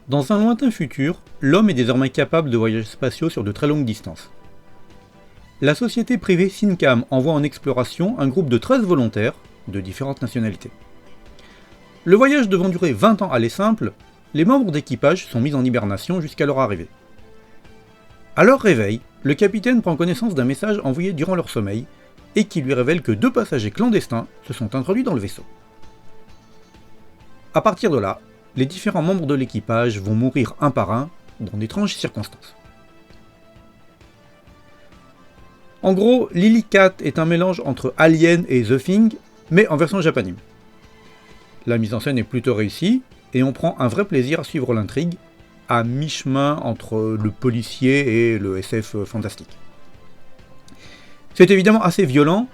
Dans un lointain futur, l'homme est désormais capable de voyages spatiaux sur de très longues distances. La société privée Syncam envoie en exploration un groupe de 13 volontaires, de différentes nationalités. Le voyage devant durer 20 ans aller simple, les membres d'équipage sont mis en hibernation jusqu'à leur arrivée. À leur réveil, le capitaine prend connaissance d'un message envoyé durant leur sommeil, et qui lui révèle que 2 passagers clandestins se sont introduits dans le vaisseau. À partir de là, les différents membres de l'équipage vont mourir un par un, dans d'étranges circonstances. En gros, Lily Cat est un mélange entre Alien et The Thing, mais en version japanime. La mise en scène est plutôt réussie, et on prend un vrai plaisir à suivre l'intrigue, à mi-chemin entre le policier et le SF fantastique. C'est évidemment assez violent,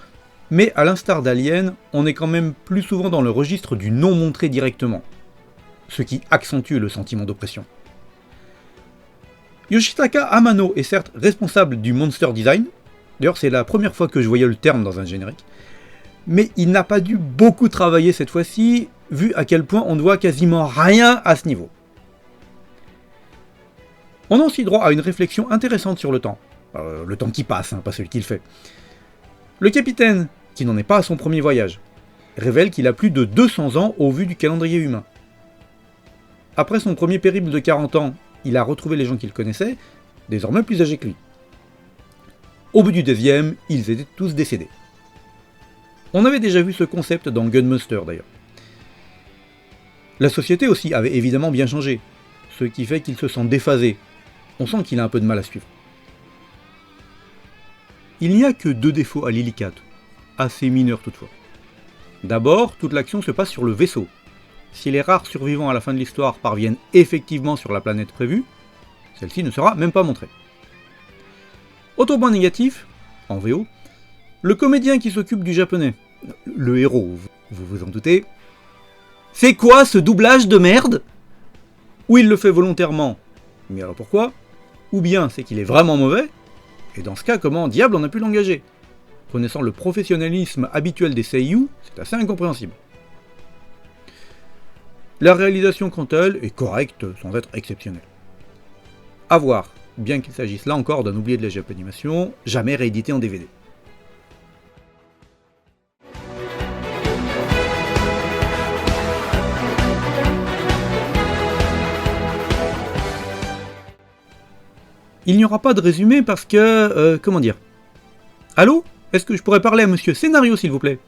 mais à l'instar d'Alien, on est quand même plus souvent dans le registre du non montré directement, ce qui accentue le sentiment d'oppression. Yoshitaka Amano est certes responsable du monster design, d'ailleurs c'est la première fois que je voyais le terme dans un générique, mais il n'a pas dû beaucoup travailler cette fois-ci, vu à quel point on ne voit quasiment rien à ce niveau. On a aussi droit à une réflexion intéressante sur le temps qui passe, pas celui qu'il fait. Le capitaine, qui n'en est pas à son premier voyage, révèle qu'il a plus de 200 ans au vu du calendrier humain. Après son premier périple de 40 ans, il a retrouvé les gens qu'il connaissait, désormais plus âgés que lui. Au bout du 2e, ils étaient tous décédés. On avait déjà vu ce concept dans Gunbuster d'ailleurs. La société aussi avait évidemment bien changé, ce qui fait qu'il se sent déphasé. On sent qu'il a un peu de mal à suivre. Il n'y a que 2 défauts à Lily Cat, assez mineurs toutefois. D'abord, toute l'action se passe sur le vaisseau. Si les rares survivants à la fin de l'histoire parviennent effectivement sur la planète prévue, celle-ci ne sera même pas montrée. Autre point négatif, en VO, le comédien qui s'occupe du japonais, le héros, vous vous en doutez, c'est quoi ce doublage de merde ? Ou il le fait volontairement, mais alors pourquoi ? Ou bien c'est qu'il est vraiment mauvais, et dans ce cas, comment diable on a pu l'engager ? Connaissant le professionnalisme habituel des seiyuu, c'est assez incompréhensible. La réalisation quant à elle est correcte sans être exceptionnelle. A voir, bien qu'il s'agisse là encore d'un oublié de la Japanimation, jamais réédité en DVD. Il n'y aura pas de résumé parce que... comment dire ? Allô ? Est-ce que je pourrais parler à monsieur Scénario s'il vous plaît ?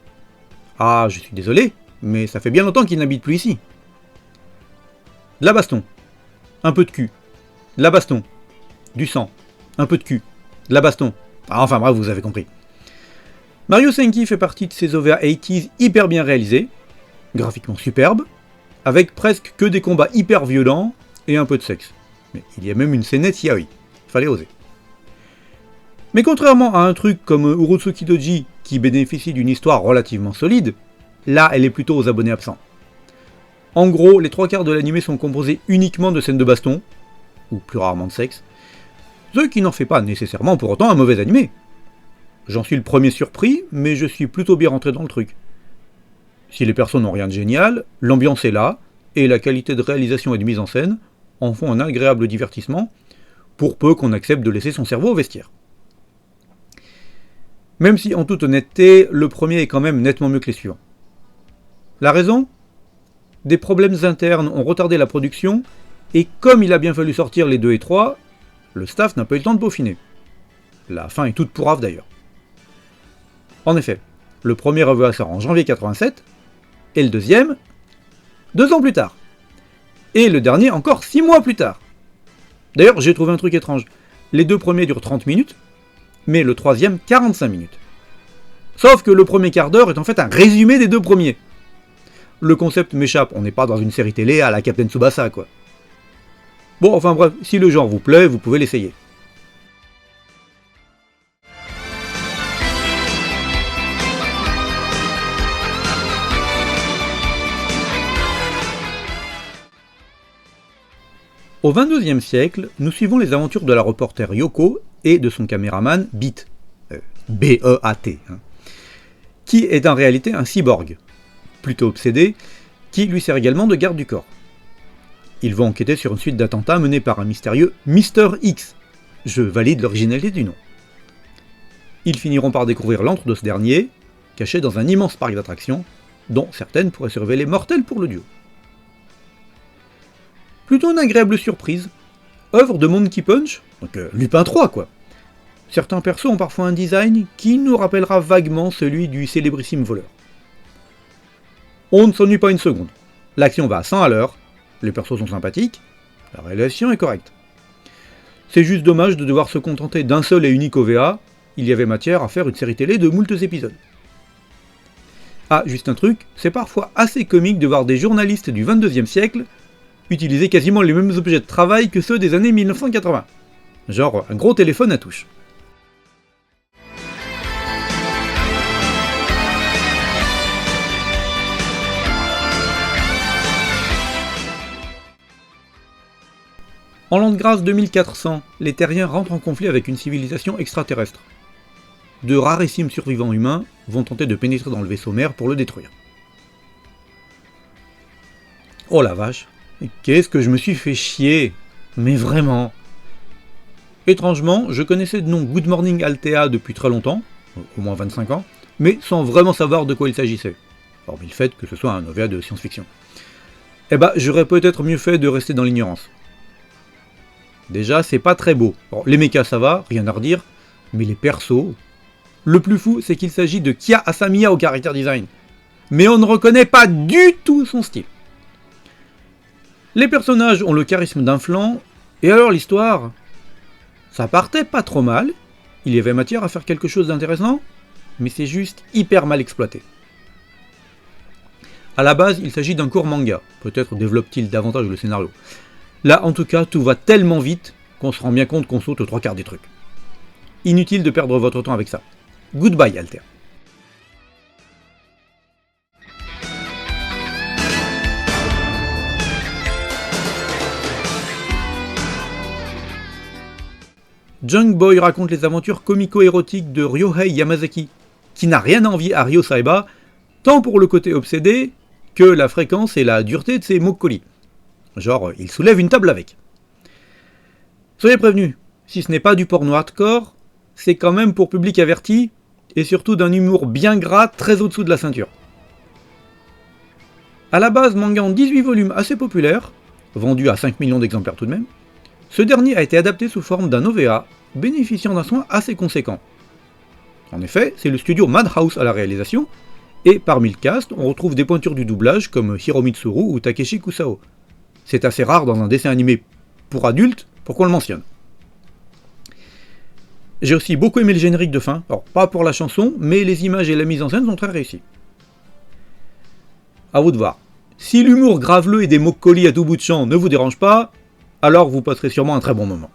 Ah, je suis désolé, mais ça fait bien longtemps qu'il n'habite plus ici. De la baston. Un peu de cul. De la baston. Du sang. Un peu de cul. De la baston. Ah, enfin bref, vous avez compris. Mario Senki fait partie de ces OVA 80s hyper bien réalisés, graphiquement superbes, avec presque que des combats hyper violents et un peu de sexe. Mais il y a même une scénette yaoi. Fallait oser. Mais contrairement à un truc comme Urotsuki Doji qui bénéficie d'une histoire relativement solide, là elle est plutôt aux abonnés absents. En gros, les 3/4 de l'anime sont composés uniquement de scènes de baston, ou plus rarement de sexe, ce qui n'en fait pas nécessairement pour autant un mauvais animé. J'en suis le premier surpris, mais je suis plutôt bien rentré dans le truc. Si les persos n'ont rien de génial, l'ambiance est là, et la qualité de réalisation et de mise en scène en font un agréable divertissement, pour peu qu'on accepte de laisser son cerveau au vestiaire. Même si, en toute honnêteté, le premier est quand même nettement mieux que les suivants. La raison ? Des problèmes internes ont retardé la production, et comme il a bien fallu sortir les 2 et 3, le staff n'a pas eu le temps de peaufiner. La fin est toute pourrave d'ailleurs. En effet, le premier OVA sort en janvier 87, et le deuxième, 2 ans plus tard. Et le dernier encore 6 mois plus tard. D'ailleurs, j'ai trouvé un truc étrange. Les 2 premiers durent 30 minutes, mais le 3e 45 minutes. Sauf que le premier quart d'heure est en fait un résumé des 2 premiers. Le concept m'échappe, on n'est pas dans une série télé à la Captain Tsubasa, quoi. Bon, enfin bref, si le genre vous plaît, vous pouvez l'essayer. Au XXIIe siècle, nous suivons les aventures de la reporter Yoko et de son caméraman Beat, B-E-A-T, qui est en réalité un cyborg, plutôt obsédé, qui lui sert également de garde du corps. Ils vont enquêter sur une suite d'attentats menés par un mystérieux Mr. X. Je valide l'originalité du nom. Ils finiront par découvrir l'antre de ce dernier, caché dans un immense parc d'attractions, dont certaines pourraient se révéler mortelles pour le duo. Plutôt une agréable surprise. Œuvre de Monkey Punch, donc Lupin 3 quoi. Certains persos ont parfois un design qui nous rappellera vaguement celui du célébrissime voleur. On ne s'ennuie pas une seconde. L'action va à 100 à l'heure, les persos sont sympathiques, la réalisation est correcte. C'est juste dommage de devoir se contenter d'un seul et unique OVA, il y avait matière à faire une série télé de moultes épisodes. Ah, juste un truc, c'est parfois assez comique de voir des journalistes du 22e siècle utiliser quasiment les mêmes objets de travail que ceux des années 1980. Genre un gros téléphone à touche. En l'an de grâce 2400, les Terriens rentrent en conflit avec une civilisation extraterrestre. De rarissimes survivants humains vont tenter de pénétrer dans le vaisseau mère pour le détruire. Oh la vache, qu'est-ce que je me suis fait chier, mais vraiment. Étrangement, je connaissais de nom Good Morning Altea depuis très longtemps, au moins 25 ans, mais sans vraiment savoir de quoi il s'agissait, hormis le fait que ce soit un OVA de science-fiction. Eh bah, j'aurais peut-être mieux fait de rester dans l'ignorance. Déjà, c'est pas très beau. Bon, les mechas ça va, rien à redire, mais les persos... Le plus fou, c'est qu'il s'agit de Kia Asamiya au character design. Mais on ne reconnaît pas du tout son style. Les personnages ont le charisme d'un flanc, et alors l'histoire... Ça partait pas trop mal, il y avait matière à faire quelque chose d'intéressant, mais c'est juste hyper mal exploité. A la base, il s'agit d'un court manga, peut-être développe-t-il davantage le scénario. Là, en tout cas, tout va tellement vite qu'on se rend bien compte qu'on saute aux 3/4 des trucs. Inutile de perdre votre temps avec ça. Goodbye, Alter. Junk Boy raconte les aventures comico-érotiques de Ryohei Yamazaki, qui n'a rien à envier à Ryo Saiba, tant pour le côté obsédé que la fréquence et la dureté de ses mokkoli. Genre, il soulève une table avec. Soyez prévenus, si ce n'est pas du porno hardcore, c'est quand même pour public averti, et surtout d'un humour bien gras très au-dessous de la ceinture. A la base, manga en 18 volumes assez populaire, vendu à 5 millions d'exemplaires tout de même, ce dernier a été adapté sous forme d'un OVA, bénéficiant d'un soin assez conséquent. En effet, c'est le studio Madhouse à la réalisation, et parmi le cast, on retrouve des pointures du doublage comme Hiromitsuru ou Takeshi Kusao. C'est assez rare dans un dessin animé pour adultes, pour qu'on le mentionne. J'ai aussi beaucoup aimé le générique de fin, alors pas pour la chanson, mais les images et la mise en scène sont très réussies. A vous de voir. Si l'humour graveleux et des mokkoli à tout bout de champ ne vous dérange pas, alors vous passerez sûrement un très bon moment.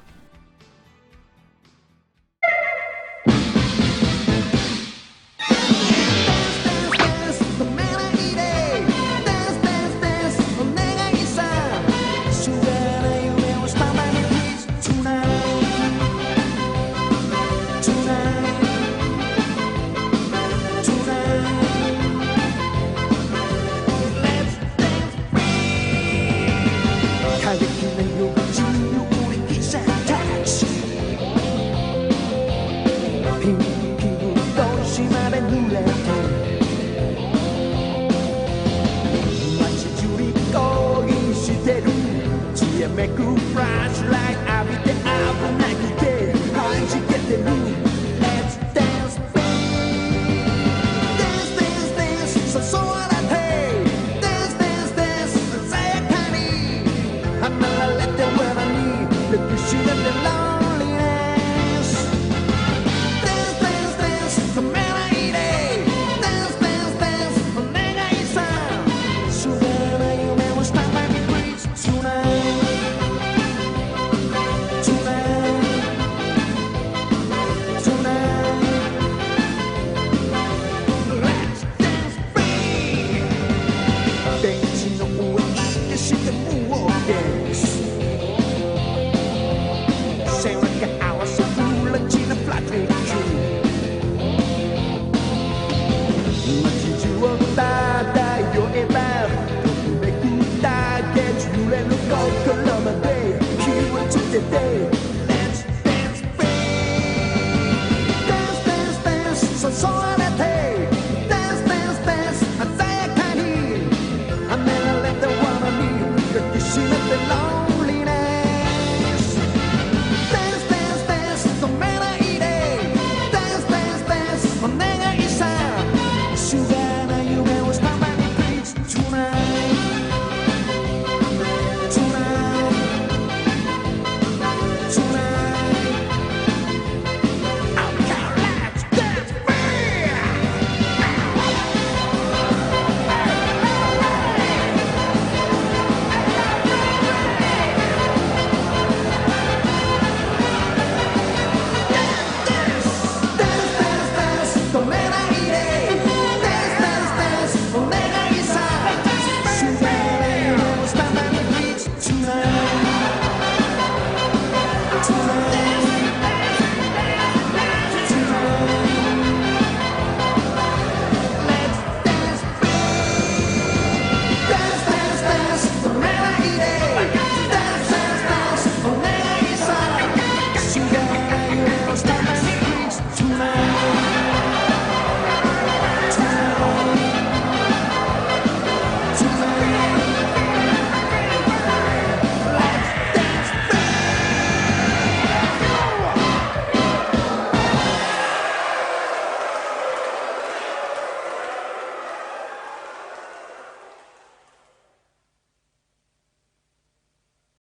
I'm gonna let them where I need. Look, you should have been long.